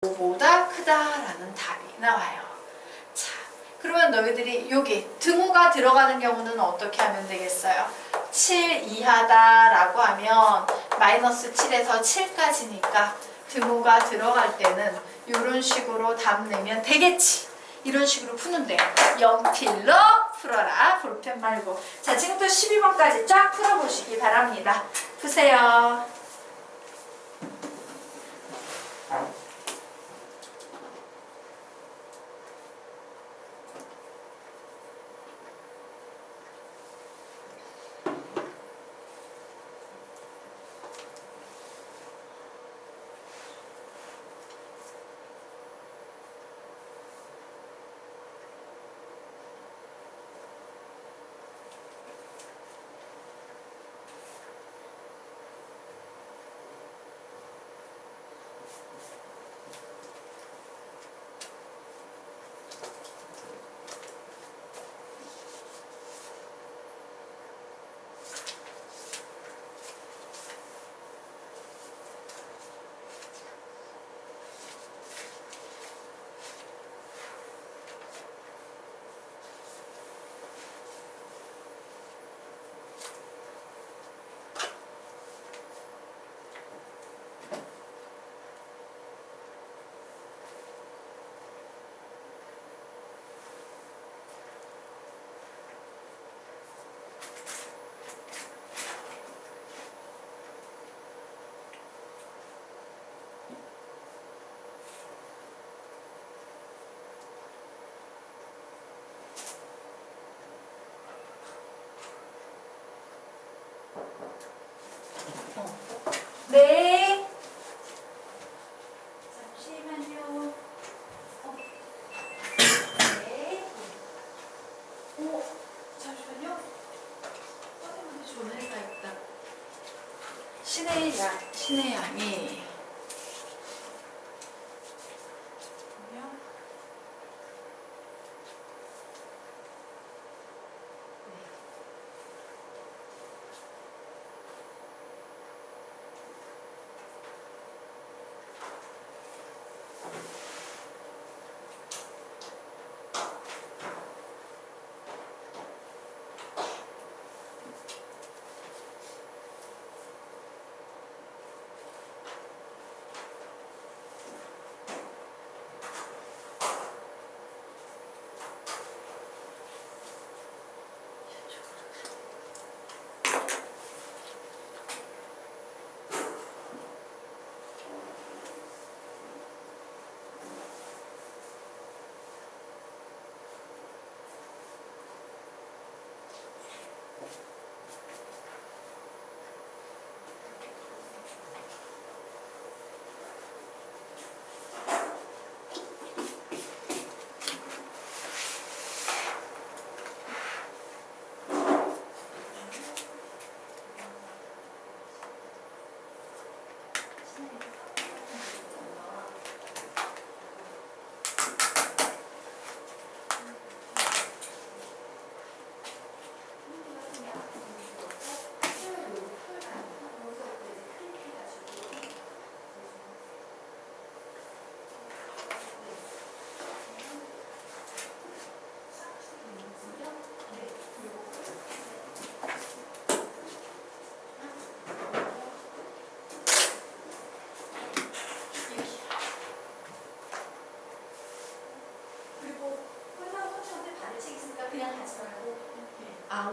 5보다 크다라는 답이 나와요. 자, 그러면 너희들이 여기 등호가 들어가는 경우는 어떻게 하면 되겠어요? 7 이하다라고 하면 마이너스 7에서 7까지니까 등호가 들어갈 때는 이런 식으로 답 내면 되겠지. 이런 식으로 푸는데 연필로 풀어라. 볼펜 말고. 자, 지금부터 12번까지 쫙 풀어보시기 바랍니다. 푸세요. 네. 잠시만요. 네. 잠시만요. 선생님한테 전화해봐야겠다. 신의 양이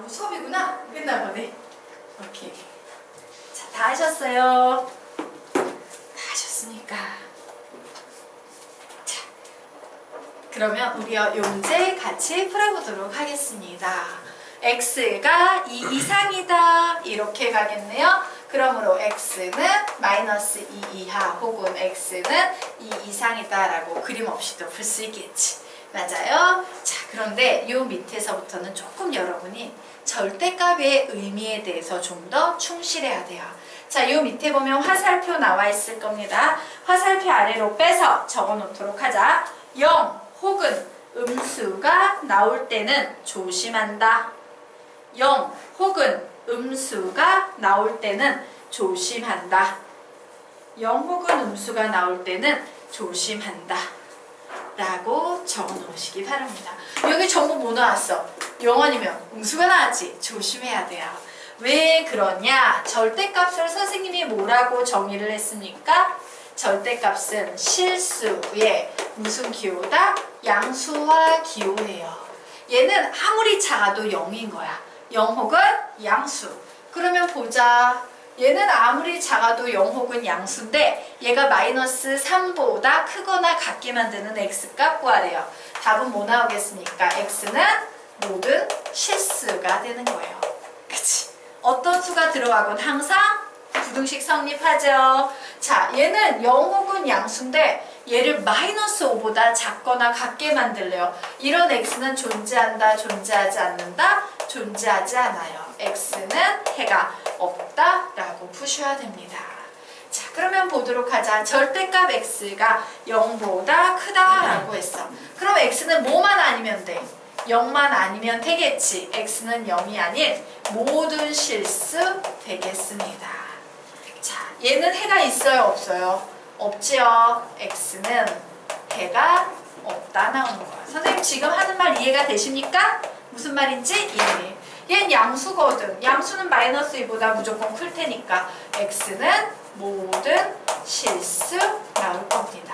수업이구나? 끝나 보네. 오케이. 자, 다 하셨어요. 다 하셨으니까. 자, 그러면 우리 요 문제 같이 풀어보도록 하겠습니다. x가 2 이상이다. 이렇게 가겠네요. 그러므로 x는 마이너스 2 이하 혹은 x는 2 이상이다 라고 그림 없이도 풀 수 있겠지. 맞아요? 자, 그런데 요 밑에서부터는 조금 여러분이 절대값의 의미에 대해서 좀 더 충실해야 돼요. 자, 요 밑에 보면 화살표 나와 있을 겁니다. 화살표 아래로 빼서 적어 놓도록 하자. 0 혹은 음수가 나올 때는 조심한다. 0 혹은 음수가 나올 때는 조심한다. 0 혹은 음수가 나올 때는 조심한다 라고 적어 놓으시기 바랍니다. 여기 전부 뭐 나왔어? 영원이면 음수가 나왔지. 조심해야 돼요. 왜 그러냐? 절대값을 선생님이 뭐라고 정의를 했습니까? 절대값은 실수의 무슨 기호다? 양수와 기호예요. 얘는 아무리 작아도 0인 거야. 0 혹은 양수. 그러면 보자. 얘는 아무리 작아도 0 혹은 양수인데 얘가 마이너스 3보다 크거나 같게 만드는 x값 구하래요. 답은 뭐 나오겠습니까? x는 모든 실수가 되는 거예요. 그치? 어떤 수가 들어가건 항상 부등식 성립하죠. 자, 얘는 0 혹은 양수인데 얘를 마이너스 5보다 작거나 같게 만들래요. 이런 x는 존재한다, 존재하지 않는다? 존재하지 않아요. x는 해가 없다라고 푸셔야 됩니다. 자, 그러면 보도록 하자. 절대값 x가 0보다 크다라고 했어. 그럼 x는 뭐만 아니면 돼? 0만 아니면 되겠지. x는 0이 아닌 모든 실수 되겠습니다. 자, 얘는 해가 있어요, 없어요? 없지요. x는 해가 없다 나오는 거야. 선생님 지금 하는 말 이해가 되십니까? 무슨 말인지 이해. 얘는 양수거든. 양수는 마이너스 2보다 무조건 클 테니까 x는 모든 실수 나올 겁니다.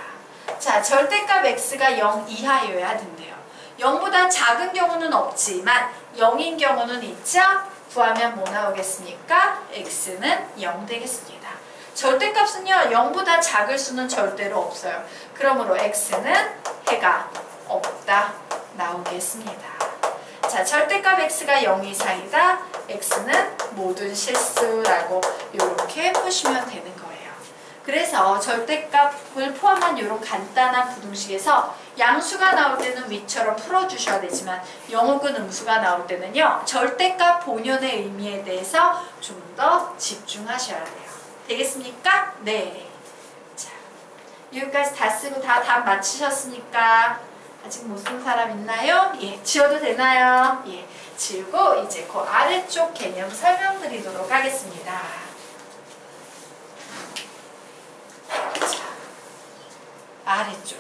자, 절대값 x가 0 이하여야 된대요. 0보다 작은 경우는 없지만 0인 경우는 있죠? 구하면 뭐 나오겠습니까? x는 0 되겠습니다. 절대값은요 0보다 작을 수는 절대로 없어요. 그러므로 x는 해가 없다 나오겠습니다. 자, 절대값 x가 0 이상이다. x는 모든 실수라고 이렇게 푸시면 되는 거예요. 그래서 절대값을 포함한 이런 간단한 부등식에서 양수가 나올 때는 위처럼 풀어주셔야 되지만 0 혹은 음수가 나올 때는요 절대값 본연의 의미에 대해서 좀 더 집중하셔야 돼요. 되겠습니까? 네. 자, 여기까지 다 쓰고 다 답 맞히셨습니까? 아직 못 쓴 사람 있나요? 예, 지워도 되나요? 예, 지우고 이제 그 아래쪽 개념 설명드리도록 하겠습니다. 자, 아래쪽.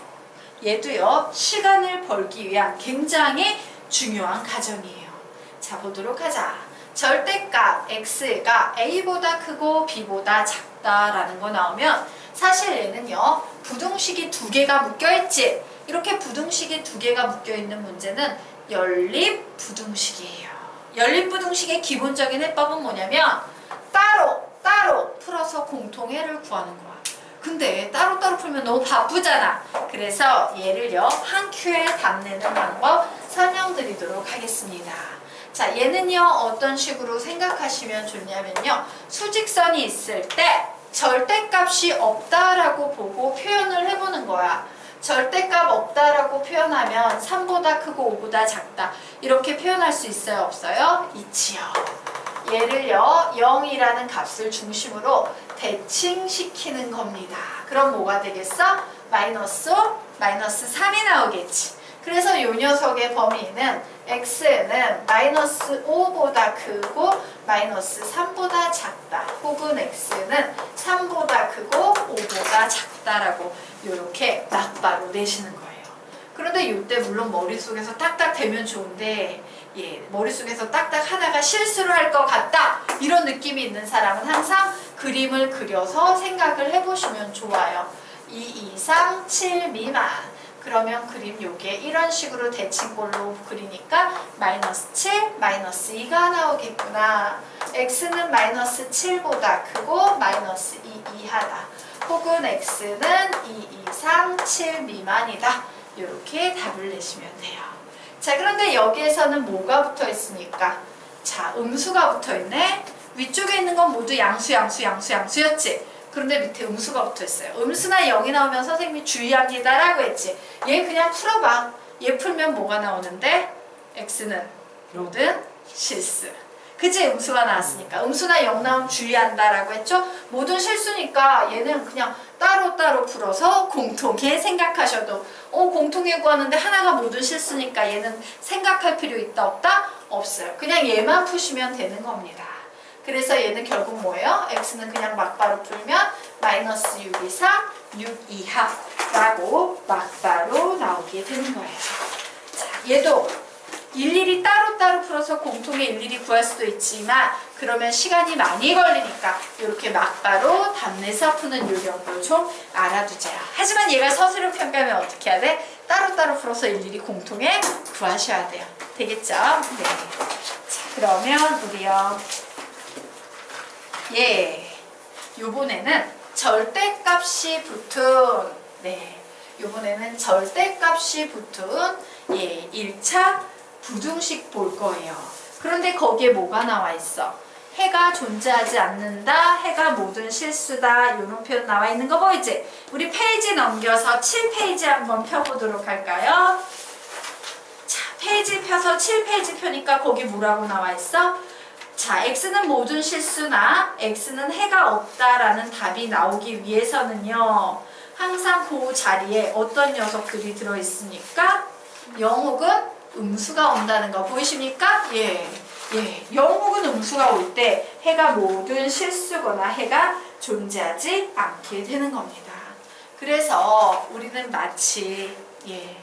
얘도요, 시간을 벌기 위한 굉장히 중요한 과정이에요. 자, 보도록 하자. 절대값 x가 a보다 크고 b보다 작다라는 거 나오면 사실 얘는요, 부등식이 두 개가 묶여있지. 이렇게 부등식이 두 개가 묶여있는 문제는 연립부등식이에요. 연립부등식의 기본적인 해법은 뭐냐면 따로 풀어서 공통해를 구하는 거야. 근데 따로따로 풀면 너무 바쁘잖아. 그래서 얘를요 한 큐에 답 내는 방법 설명드리도록 하겠습니다. 자, 얘는요 어떤 식으로 생각하시면 좋냐면요, 수직선이 있을 때 절대값이 없다라고 보고 표현을 해보는 거야. 절대값 없다라고 표현하면 3보다 크고 5보다 작다 이렇게 표현할 수 있어요, 없어요? 있지요. 얘를요 0이라는 값을 중심으로 대칭시키는 겁니다. 그럼 뭐가 되겠어? 마이너스 3이 나오겠지. 그래서 이 녀석의 범위는 x는 마이너스 5보다 크고 마이너스 3보다 작다, 혹은 x는 3보다 크고 5보다 작다라고 이렇게 막바로 내시는 거예요. 그런데 이때 물론 머릿속에서 딱딱 되면 좋은데, 예, 머릿속에서 딱딱 하다가 실수를 할 것 같다 이런 느낌이 있는 사람은 항상 그림을 그려서 생각을 해보시면 좋아요. 2 이상 7 미만. 그러면 그림 요게 이런 식으로 대칭꼴로 그리니까 마이너스 7, 마이너스 2가 나오겠구나. x는 마이너스 7보다 크고 마이너스 2 이하다. 혹은 x는 2 이상 7 미만이다. 이렇게 답을 내시면 돼요. 자, 그런데 여기에서는 뭐가 붙어 있습니까? 자, 음수가 붙어 있네. 위쪽에 있는 건 모두 양수였지. 그런데 밑에 음수가 붙어 있어요. 음수나 0이 나오면 선생님이 주의합니다 라고 했지. 얘 그냥 풀어봐. 얘 풀면 뭐가 나오는데? x는 모든 실수. 그치? 음수가 나왔으니까. 음수나 0 나오면 주의한다 라고 했죠? 모든 실수니까 얘는 그냥 따로따로 풀어서 공통에 생각하셔도, 공통에 구하는데 하나가 모든 실수니까 얘는 생각할 필요 있다 없다? 없어요. 그냥 얘만 푸시면 되는 겁니다. 그래서 얘는 결국 뭐예요? x는 그냥 막바로 풀면 마이너스 6 이상 6 이하라고 막바로 나오게 되는 거예요. 자, 얘도 일일이 따로따로 풀어서 공통의 일일이 구할 수도 있지만 그러면 시간이 많이 걸리니까 이렇게 막바로 답내서 푸는 요령도 좀 알아두세요. 하지만 얘가 서술형 평가면 어떻게 해야 돼? 따로따로 풀어서 일일이 공통의 구하셔야 돼요. 되겠죠? 네. 자, 그러면 우리요. 예. 요번에는 절대값이 붙은, 네. 요번에는 절대값이 붙은, 예, 1차 부등식 볼 거예요. 그런데 거기에 뭐가 나와 있어? 해가 존재하지 않는다, 해가 모든 실수다, 이런 표현 나와 있는 거 보이지? 우리 페이지 넘겨서 7페이지 한번 펴보도록 할까요? 자, 페이지 펴서 7페이지 펴니까 거기 뭐라고 나와 있어? 자, x는 모든 실수나 x는 해가 없다라는 답이 나오기 위해서는요, 항상 그 자리에 어떤 녀석들이 들어있습니까? 0 혹은 음수가 온다는 거 보이십니까? 예. 예, 0 혹은 음수가 올 때 해가 모든 실수거나 해가 존재하지 않게 되는 겁니다. 그래서 우리는 마치, 예,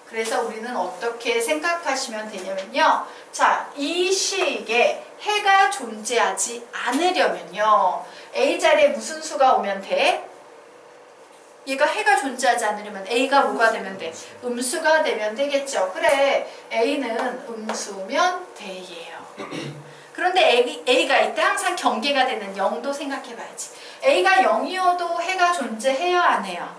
그래서 우리는 어떻게 생각하시면 되냐면요. 자, 이 시기에 해가 존재하지 않으려면요. A 자리에 무슨 수가 오면 돼? 얘가 해가 존재하지 않으려면 A가 뭐가 되면 돼? 음수가 되면 되겠죠. 그래, A는 음수면 돼예요. 그런데 A가 이때 항상 경계가 되는 0도 생각해봐야지. A가 0이어도 해가 존재해요, 안 해요?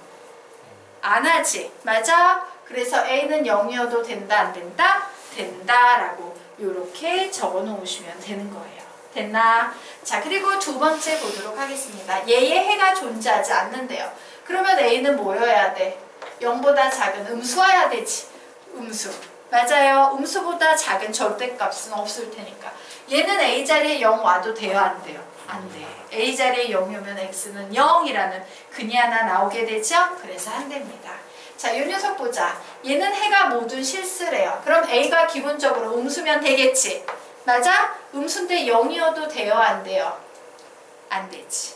안 하지. 맞아? 그래서 A는 0이어도 된다, 안 된다? 된다라고 이렇게 적어 놓으시면 되는 거예요. 됐나? 자, 그리고 두 번째 보도록 하겠습니다. 얘의 해가 존재하지 않는데요. 그러면 A는 뭐여야 돼? 0보다 작은 음수여야 되지. 음수. 맞아요. 음수보다 작은 절대값은 없을 테니까. 얘는 A 자리에 0 와도 돼요? 안 돼요? 안 돼. A 자리에 0이 오면 X는 0이라는 근이 하나 나오게 되죠? 그래서 안 됩니다. 자, 이 녀석 보자. 얘는 해가 모든 실수래요. 그럼 A가 기본적으로 음수면 되겠지? 맞아? 음수인데 0이어도 돼요? 안 돼요? 안 되지.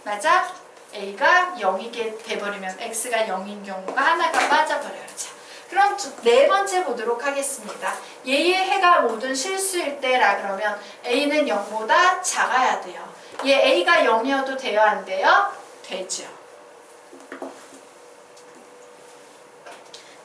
맞아? A가 0이게 돼버리면 X가 0인 경우가 하나가 빠져버려요. 자, 그럼 네 번째 보도록 하겠습니다. 얘의 해가 모든 실수일 때라 그러면 A는 0보다 작아야 돼요. 얘 A가 0이어도 돼요? 안 돼요? 되죠.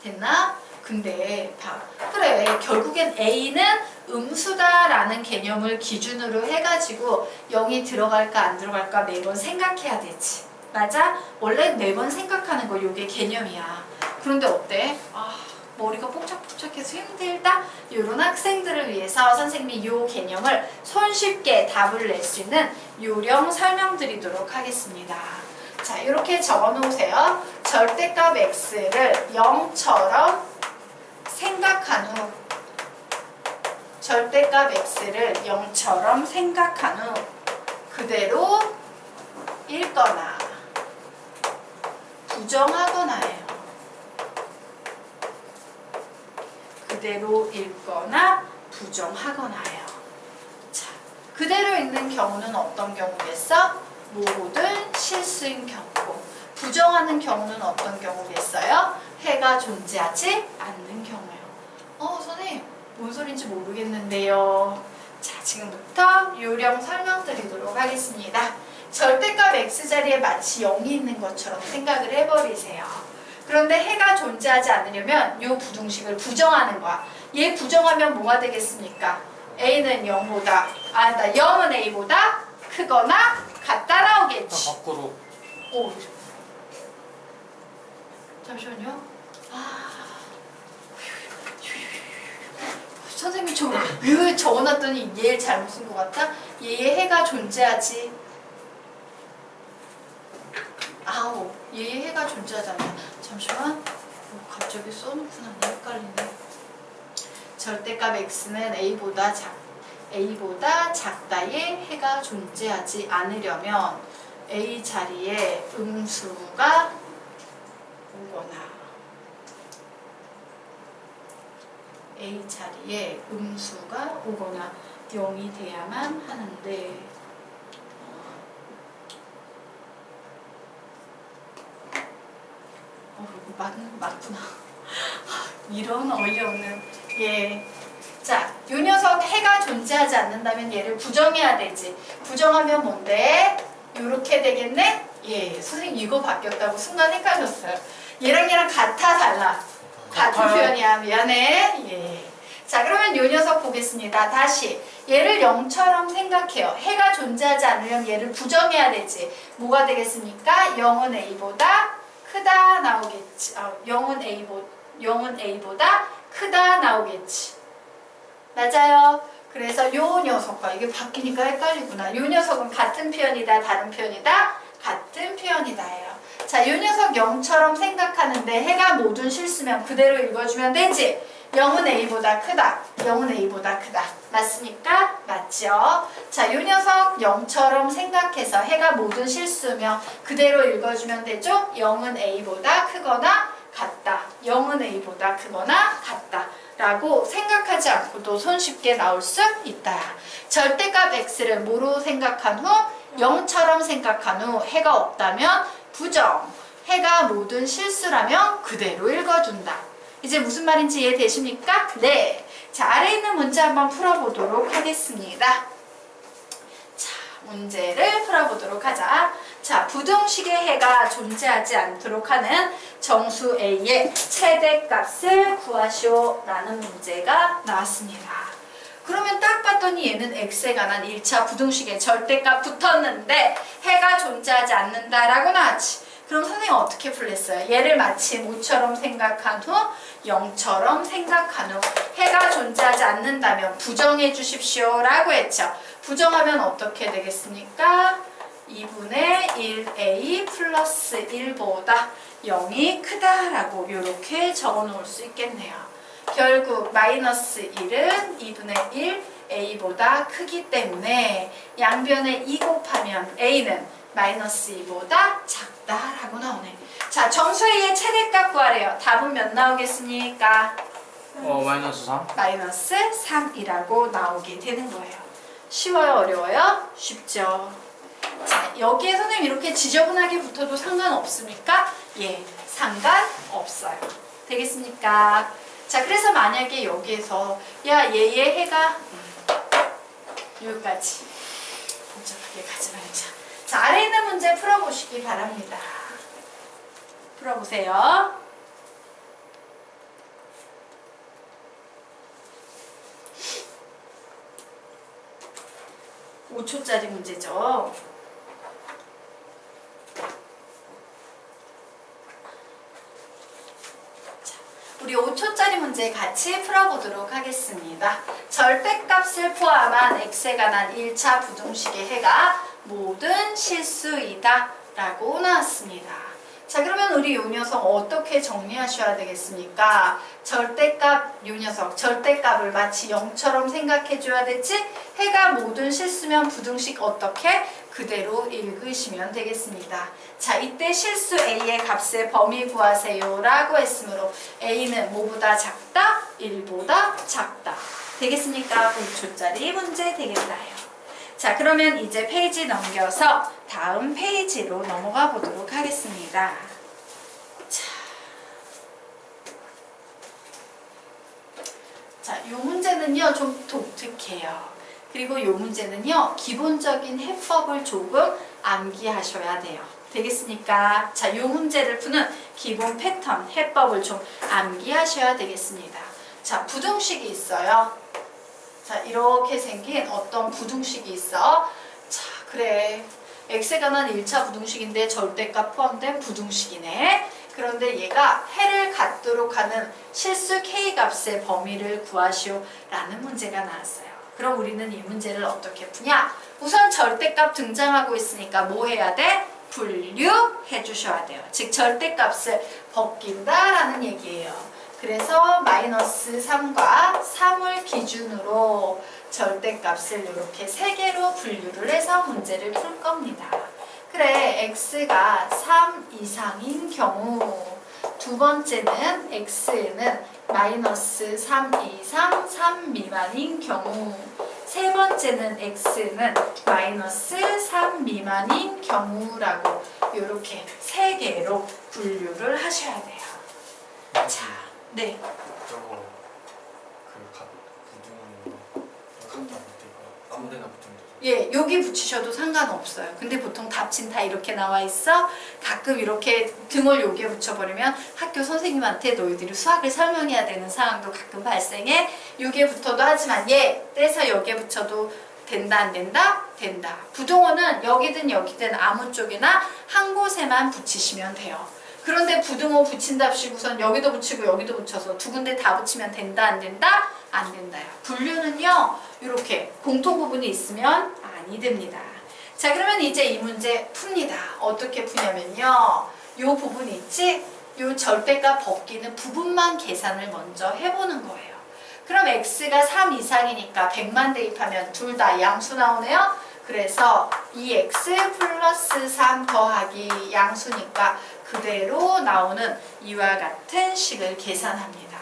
됐나? 근데 봐. 그래, 결국엔 A는 음수다라는 개념을 기준으로 해가지고 0이 들어갈까 안 들어갈까 매번 생각해야 되지. 맞아? 원래 매번 생각하는 거 요게 개념이야. 그런데 어때? 아, 머리가 뽁짝뽁짝해서 힘들다? 이런 학생들을 위해서 선생님이 요 개념을 손쉽게 답을 낼 수 있는 요령 설명드리도록 하겠습니다. 자, 이렇게 적어 놓으세요. 절대값 x를 0처럼 생각한 후 절대값 x를 0처럼 생각한 후 그대로 읽거나 부정하거나예요. 그대로 읽거나 부정하거나예요. 자, 그대로 읽는 경우는 어떤 경우겠어? 모든 실수인 경우고, 부정하는 경우는 어떤 경우겠어요? 해가 존재하지 않는 경우예요. 선생님, 뭔 소린지 모르겠는데요. 자, 지금부터 요령 설명드리도록 하겠습니다. 절대값 x자리에 마치 0이 있는 것처럼 생각을 해버리세요. 그런데 해가 존재하지 않으려면 이 부등식을 부정하는 거야. 얘 부정하면 뭐가 되겠습니까? A는 0보다, 0은 A보다 크거나 같다 나오겠지. 거꾸로. 오, 잠시만요. 선생님이 왜 적어놨더니 얘를 잘못 쓴 것 같다? 얘의 해가 존재하지. 얘의 해가 존재하지 않냐. 잠시만. 갑자기 써놓고 나니 헷갈리네. 절대값 x는 a보다 작다의 해가 존재하지 않으려면 a 자리에 음수가 오거나 a 자리에 음수가 오거나 0이 돼야만 하는데 맞구나. 이런 어이없는. 예. 자, 요 녀석 해가 존재하지 않는다면 얘를 부정해야 되지. 부정하면 뭔데? 요렇게 되겠네? 예, 선생님 이거 바뀌었다고 순간 헷갈렸어요. 얘랑 같아, 달라? 같은 표현이야. 미안해. 예. 자, 그러면 요 녀석 보겠습니다. 다시 얘를 0처럼 생각해요. 해가 존재하지 않으면 얘를 부정해야 되지. 뭐가 되겠습니까? 0은 A보다 크다 나오겠지. 0은 A보다 크다 나오겠지. 맞아요. 그래서 요 녀석과 이게 바뀌니까 헷갈리구나. 요 녀석은 같은 표현이다, 다른 표현이다? 같은 표현이다예요. 자, 요 녀석 0처럼 생각하는데 해가 모든 실수면 그대로 읽어주면 되지. 0은 A보다 크다. 0은 A보다 크다. 맞습니까? 맞죠? 자, 요 녀석 0처럼 생각해서 해가 모든 실수면 그대로 읽어주면 되죠? 0은 A보다 크거나 같다. 0은 A보다 크거나 같다. 라고 생각하지 않고도 손쉽게 나올 수 있다. 절대값 x를 뭐로 생각한 후? 0처럼 생각한 후 해가 없다면 부정. 해가 모든 실수라면 그대로 읽어둔다. 이제 무슨 말인지 이해되십니까? 네. 자, 아래에 있는 문제 한번 풀어보도록 하겠습니다. 자, 문제를 풀어보도록 하자. 자, 부등식의 해가 존재하지 않도록 하는 정수 A의 최대값을 구하시오 라는 문제가 나왔습니다. 그러면 딱 봤더니 얘는 x에 관한 1차 부등식에 절대값 붙었는데 해가 존재하지 않는다라고 나왔지. 그럼 선생님 어떻게 풀랬어요? 얘를 마치 뭐처럼 생각한 후 0처럼 생각한 후 해가 존재하지 않는다면 부정해 주십시오 라고 했죠. 부정하면 어떻게 되겠습니까? 2분의 1a 플러스 1보다 0이 크다라고 이렇게 적어 놓을 수 있겠네요. 결국 마이너스 1은 2분의 1 a보다 크기 때문에 양변에 2 곱하면 a는 마이너스 2보다 작다라고 나오네. 자, 정수 A의 최대값 구하래요. 답은 몇 나오겠습니까? 마이너스 3? 마이너스 3이라고 나오게 되는 거예요. 쉬워요? 어려워요? 쉽죠. 자, 여기에 선생님 이렇게 지저분하게 붙어도 상관없습니까? 예, 상관없어요. 되겠습니까? 자, 그래서 만약에 여기에서 야, 얘의 해가 여기까지 복잡하게 가지 말자. 자, 아래에 있는 문제 풀어보시기 바랍니다. 풀어보세요. (5초짜리) 문제죠. 자, 우리 5초짜리 문제 같이 풀어보도록 하겠습니다. 절대값을 포함한 x에 관한 1차 부등식의 해가 모든 실수이다 라고 나왔습니다. 자, 그러면 우리 요 녀석 어떻게 정리하셔야 되겠습니까? 절대값, 요 녀석 절대값을 마치 0처럼 생각해 줘야 되지. 해가 모든 실수면 부등식 어떻게? 그대로 읽으시면 되겠습니다. 자, 이때 실수 A의 값의 범위 구하세요 라고 했으므로 A는 뭐보다 작다? 1보다 작다. 되겠습니까? 5초짜리 문제 되겠나요? 자, 그러면 이제 페이지 넘겨서 다음 페이지로 넘어가 보도록 하겠습니다. 자, 이 문제는요 좀 독특해요. 그리고 이 문제는요 기본적인 해법을 조금 암기하셔야 돼요. 되겠습니까? 자, 이 문제를 푸는 기본 패턴, 해법을 좀 암기하셔야 되겠습니다. 자, 부등식이 있어요. 자, 이렇게 생긴 어떤 부등식이 있어. 자, 그래. x에 관한 1차 부등식인데 절대값 포함된 부등식이네. 그런데 얘가 해를 갖도록 하는 실수 k값의 범위를 구하시오 라는 문제가 나왔어요. 그럼 우리는 이 문제를 어떻게 푸냐? 우선 절대값 등장하고 있으니까 뭐 해야 돼? 분류해 주셔야 돼요. 즉 절대값을 벗긴다라는 얘기예요. 그래서 마이너스 3과 3을 기준으로 절대값을 이렇게 3개로 분류를 해서 문제를 풀 겁니다. 그래, x가 3 이상인 경우, 두 번째는 x는 마이너스 3 이상 3 미만인 경우, 세 번째는 x는 마이너스 3 미만인 경우라고 이렇게 3개로 분류를 하셔야 돼요. 네. 저거 부등호 갖다 놓으니까 아무데나 붙으면 되죠. 예, 여기 붙이셔도 상관없어요. 근데 보통 답진 다 이렇게 나와 있어. 가끔 이렇게 등을 여기에 붙여버리면 학교 선생님한테 너희들이 수학을 설명해야 되는 상황도 가끔 발생해. 여기에 붙어도 하지만 얘 떼서 여기에 붙여도 된다 안 된다? 된다. 부등호는 여기든 여기든 아무 쪽이나 한 곳에만 붙이시면 돼요. 그런데 부등호 붙인답시고선 여기도 붙이고 여기도 붙여서 두 군데 다 붙이면 된다 안 된다? 안 된다요. 분류는요 이렇게 공통 부분이 있으면 아니 됩니다. 자, 그러면 이제 이 문제 풉니다. 어떻게 푸냐면요, 요 부분 있지? 요 절대값 벗기는 부분만 계산을 먼저 해보는 거예요. 그럼 x가 3 이상이니까 100만 대입하면 둘 다 양수 나오네요. 그래서 2x 플러스 3 더하기 양수니까 그대로 나오는 이와 같은 식을 계산합니다.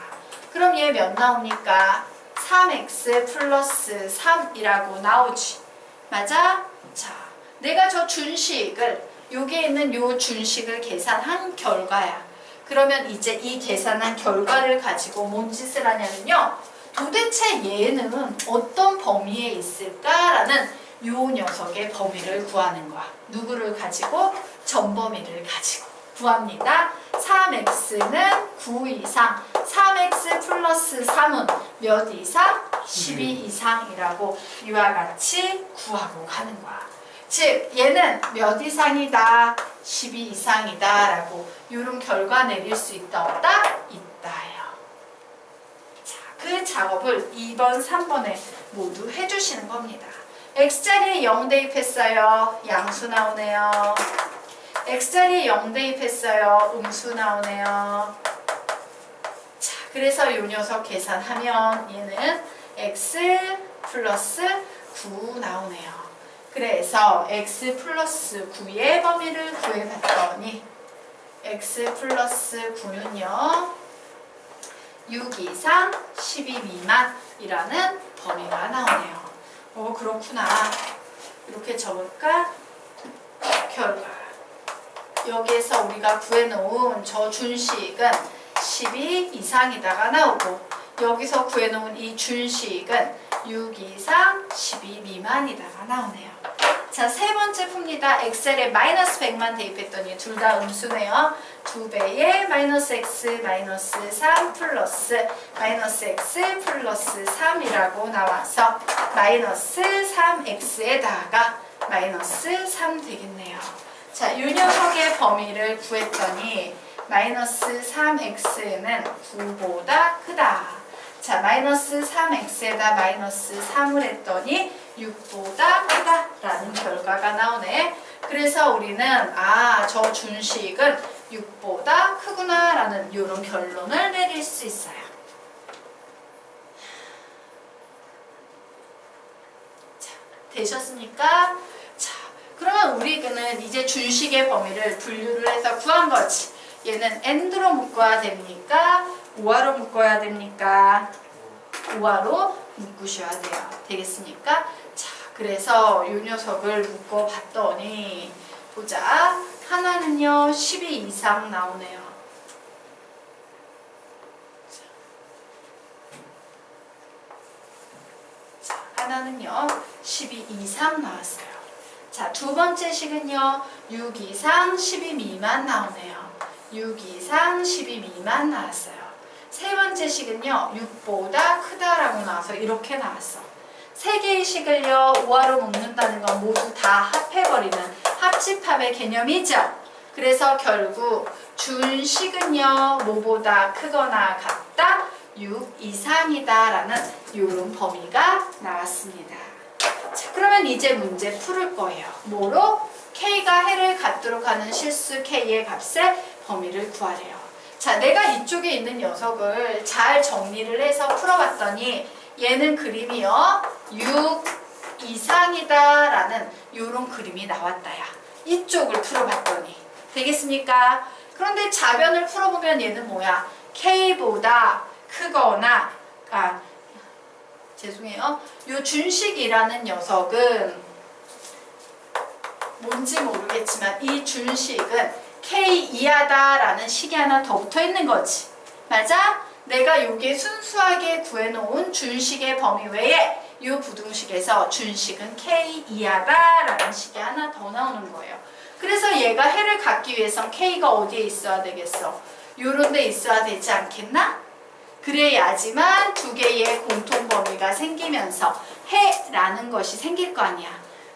그럼 얘 몇 나옵니까? 3x 플러스 3이라고 나오지. 맞아? 자, 내가 저 준식을, 여기에 있는 요 준식을 계산한 결과야. 그러면 이제 이 계산한 결과를 가지고 뭔 짓을 하냐면요, 도대체 얘는 어떤 범위에 있을까라는 요 녀석의 범위를 구하는 거야. 누구를 가지고? 전범위를 가지고 구합니다. 3x는 9 이상, 3x 플러스 3은 몇 이상? 12 이상이라고 이와 같이 구하고 가는 거야. 즉 얘는 몇 이상이다? 12 이상이다 라고 이런 결과 내릴 수 있다 없다? 있다요. 자, 그 작업을 2번, 3번에 모두 해주시는 겁니다. x자리에 0 대입했어요. 양수 나오네요. x자리에 0 대입했어요. 음수 나오네요. 자, 그래서 이 녀석 계산하면 얘는 x 플러스 9 나오네요. 그래서 x 플러스 9의 범위를 구해봤더니 x 플러스 9는요 6 이상 12 미만이라는 범위가 나오네요. 그렇구나. 이렇게 적을까? 결과. 여기에서 우리가 구해놓은 저 준식은 12 이상이다가 나오고, 여기서 구해놓은 이 준식은 6 이상 12 미만이다가 나오네요. 자, 세 번째 풉니다. 엑셀에 마이너스 100만 대입했더니 둘 다 음수네요. 2배의 마이너스 x 마이너스 3 플러스 마이너스 x 플러스 3이라고 나와서 마이너스 3x에다가 마이너스 3 되겠네요. 자, 이 녀석의 범위를 구했더니 마이너스 3x는 9보다 크다. 자, 마이너스 3x에다 마이너스 3을 했더니 6보다 크다라는 결과가 나오네. 그래서 우리는 저 준식은 6보다 크구나라는 이런 결론을 내릴 수 있어요. 자, 되셨습니까? 자, 그러면 우리는 이제 준식의 범위를 분류를 해서 구한 거지. 얘는 end로 묶어야 됩니까? 오화로 묶어야 됩니까? 오화로 묶으셔야 돼요. 되겠습니까? 자, 그래서 이 녀석을 묶어봤더니 보자. 하나는요 12 이상 나오네요. 자, 하나는요 12 이상 나왔어요. 자, 두 번째 식은요 6 이상 12 미만 나오네요. 6 이상 12 미만 나왔어요. 세 번째 식은요 6보다 크다라고 나와서 이렇게 나왔어. 세 개의 식을요 오화로 묶는다는 건 모두 다 합해버리는 합집합의 개념이죠. 그래서 결국 준식은요 뭐보다 크거나 같다? 6 이상이다 라는 이런 범위가 나왔습니다. 자, 그러면 이제 문제 풀을 거예요. 뭐로? K가 해를 갖도록 하는 실수 K의 값의 범위를 구하래요. 자, 내가 이쪽에 있는 녀석을 잘 정리를 해서 풀어봤더니 얘는 그림이요 6 이상이다 라는 이런 그림이 나왔다야. 이쪽을 풀어봤더니 되겠습니까? 그런데 좌변을 풀어보면 얘는 뭐야? K보다 크거나 죄송해요. 요 준식이라는 녀석은 뭔지 모르겠지만 이 준식은 K 이하다라는 식이 하나 더 붙어 있는 거지. 맞아? 내가 요게 순수하게 구해놓은 준식의 범위 외에 이 부등식에서 준식은 k 이하다라는 식이 하나 더 나오는 거예요. 그래서 얘가 해를 갖기 위해선 k가 어디에 있어야 되겠어? 요런 데 있어야 되지 않겠나? 그래야지만 두 개의 공통 범위가 생기면서 해라는 것이 생길 거 아니야.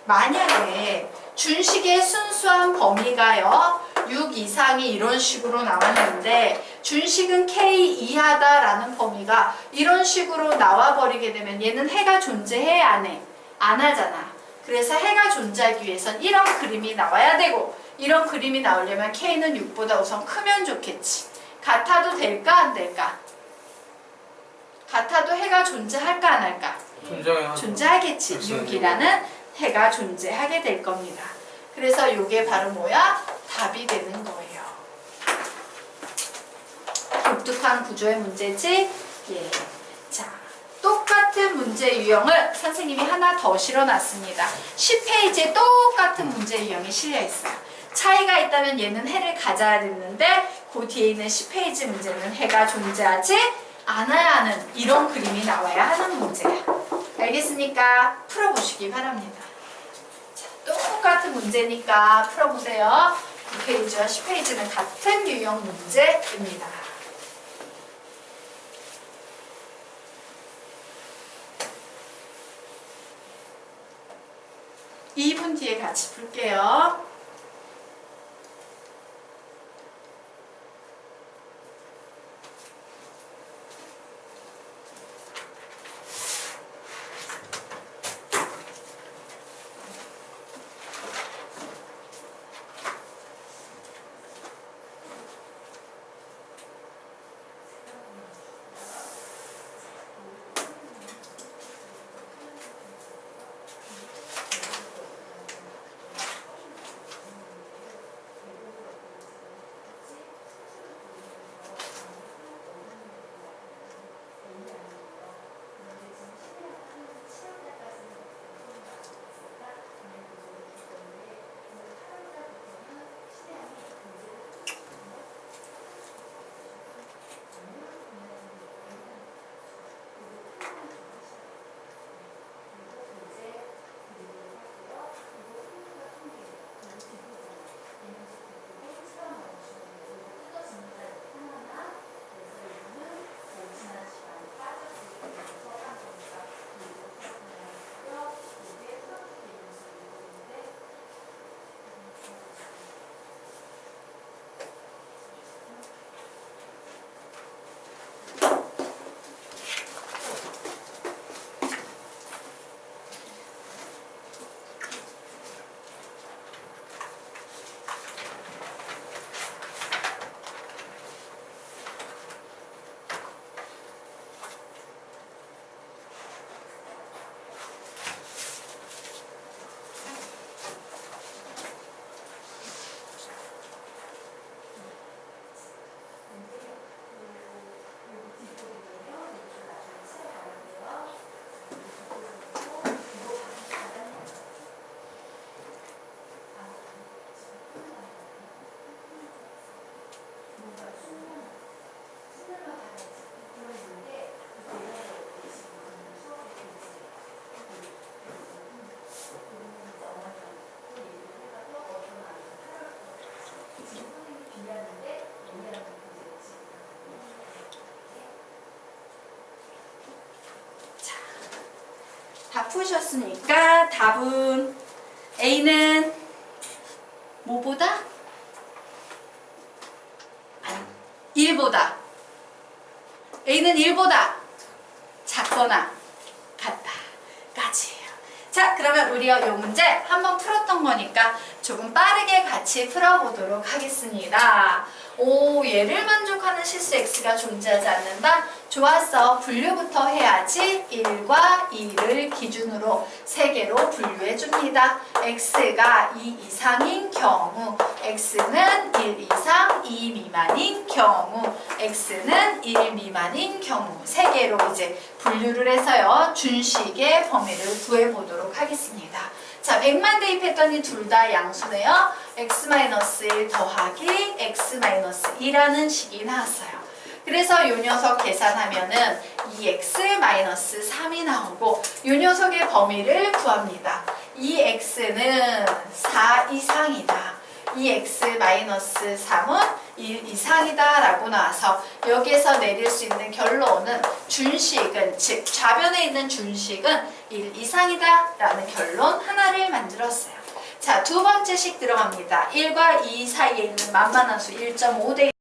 만약에 준식의 순수한 범위가요 6 이상이 이런 식으로 나왔는데 준식은 k 이하다라는 범위가 이런 식으로 나와버리게 되면 얘는 해가 존재해 안 해? 안 하잖아. 그래서 해가 존재하기 위해선 이런 그림이 나와야 되고 이런 그림이 나오려면 k는 6보다 우선 크면 좋겠지. 같아도 될까 안 될까? 같아도 해가 존재할까 안 할까? 존재하겠지. 6이라는 해가 존재하게 될 겁니다. 그래서 이게 바로 뭐야? 답이 되는 거예요. 독특한 구조의 문제지? 예. 자, 똑같은 문제 유형을 선생님이 하나 더 실어놨습니다. 10페이지에 똑같은 문제 유형이 실려 있어요. 차이가 있다면 얘는 해를 가져야 됐는데 그 뒤에 있는 10페이지 문제는 해가 존재하지 않아야 하는 이런 그림이 나와야 하는 문제야. 알겠습니까? 풀어보시기 바랍니다. 자, 똑같은 문제니까 풀어보세요. 9페이지와 10페이지는 같은 유형 문제입니다. 2분 뒤에 같이 풀게요. 다 푸셨으니까 답은 A는 뭐보다? 1보다. A는 1보다 작거나 같다 까지예요. 자, 그러면 우리가 이 문제 한번 풀었던 거니까 조금 빠르게 같이 풀어보도록 하겠습니다. 오, 얘를 만족하는 실수 x가 존재하지 않는다? 좋았어. 분류부터 해야지. 1과 2를 기준으로 3개로 분류해줍니다. x가 2 이상인 경우, x는 1 이상 2 미만인 경우, x는 1 미만인 경우 3개로 이제 분류를 해서요. 준식의 범위를 구해보도록 하겠습니다. 자, 100만 대입했더니 둘 다 양수네요. x-1 더하기 x-2라는 식이 나왔어요. 그래서 요 녀석 계산하면은 2x-3이 나오고 요 녀석의 범위를 구합니다. 2x는 4 이상이다. 2x-3은 1 이상이다 라고 나와서 여기에서 내릴 수 있는 결론은 준식은, 즉 좌변에 있는 준식은 1 이상이다 라는 결론 하나를 만들었어요. 자, 두 번째 식 들어갑니다. 1과 2 사이에 있는 만만한 수 1.5대